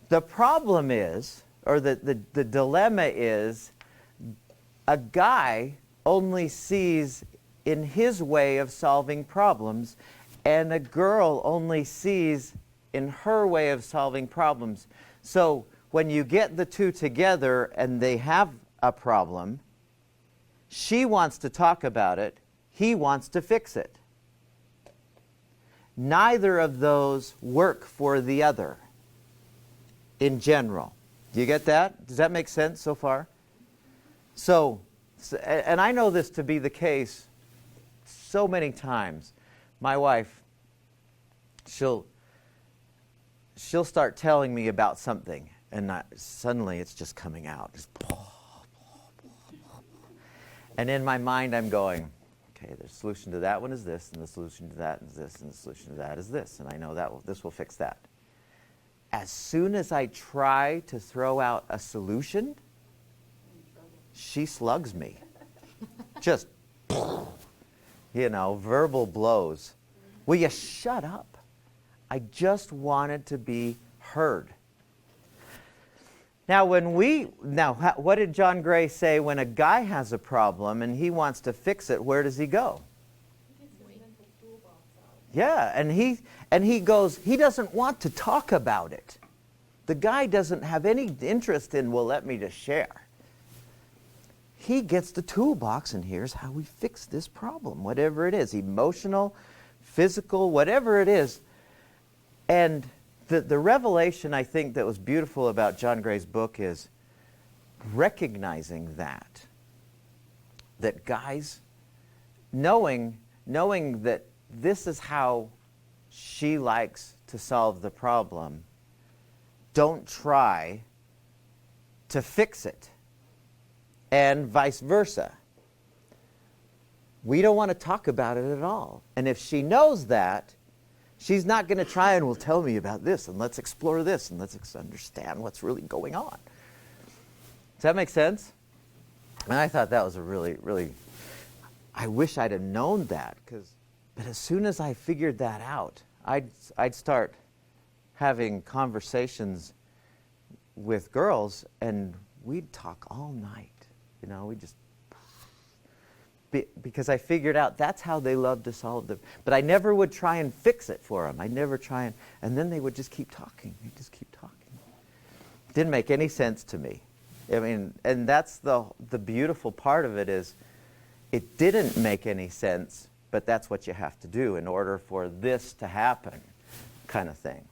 The problem is, or the dilemma is, a guy only sees in his way of solving problems, and a girl only sees in her way of solving problems. So when you get the two together and they have a problem, she wants to talk about it, he wants to fix it. Neither of those work for the other in general. Do you get that? Does that make sense so far? So, and I know this to be the case so many times. My wife, she'll start telling me about something, and suddenly it's just coming out. Just and in my mind I'm going, okay, the solution to that one is this, and the solution to that is this, and the solution to that is this, and I know that this will fix that. As soon as I try to throw out a solution, she slugs me. Just, verbal blows. Will you shut up? I just wanted to be heard. Now, what did John Gray say when a guy has a problem and he wants to fix it? Where does he go? Yeah, and he goes, he doesn't want to talk about it. The guy doesn't have any interest in, well, let me just share. He gets the toolbox, and here's how we fix this problem, whatever it is, emotional, physical, whatever it is. And the revelation, I think, that was beautiful about John Gray's book is recognizing that guys, knowing that this is how she likes to solve the problem, don't try to fix it, and vice versa. We don't want to talk about it at all. And if she knows that, she's not going to try and, well, tell me about this, and let's explore this, and let's understand what's really going on. Does that make sense? And I thought that was a really, really, I wish I'd have known that, but as soon as I figured that out, I'd start having conversations with girls, and we'd talk all night. We just, because I figured out that's how they love to solve them. But I never would try and fix it for them. I'd never try and then they would just keep talking. They'd just keep talking. Didn't make any sense to me. I mean, and that's the beautiful part of it is it didn't make any sense, but that's what you have to do in order for this to happen, kind of thing.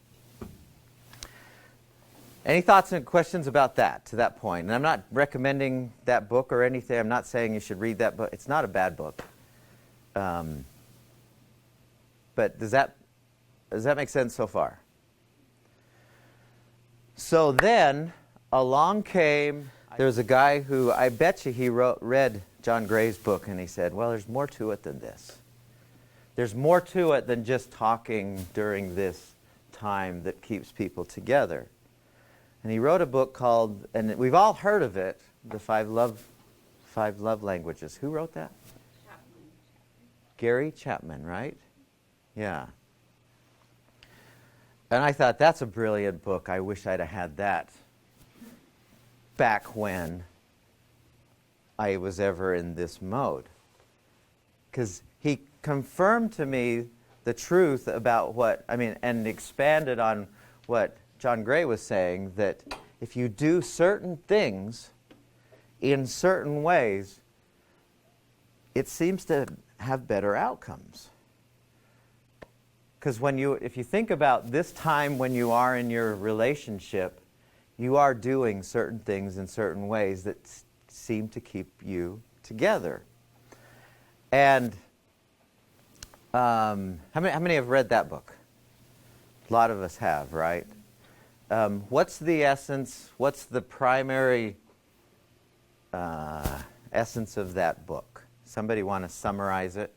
Any thoughts and questions about that, to that point? And I'm not recommending that book or anything. I'm not saying you should read that book. It's not a bad book. But does that make sense so far? So then, along came, there was a guy who, I bet you he read John Gray's book, and he said, well, there's more to it than this. There's more to it than just talking during this time that keeps people together. And he wrote a book called, and we've all heard of it, The Five Love Languages. Who wrote that? Chapman. Gary Chapman, right? Yeah. And I thought, that's a brilliant book. I wish I'd have had that back when I was ever in this mode. Because he confirmed to me the truth about and expanded on what John Gray was saying, that if you do certain things in certain ways, it seems to have better outcomes. Because if you think about this time when you are in your relationship, you are doing certain things in certain ways that seem to keep you together. And how many have read that book? A lot of us have, right? What's the essence? What's the primary essence of that book? Somebody want to summarize it?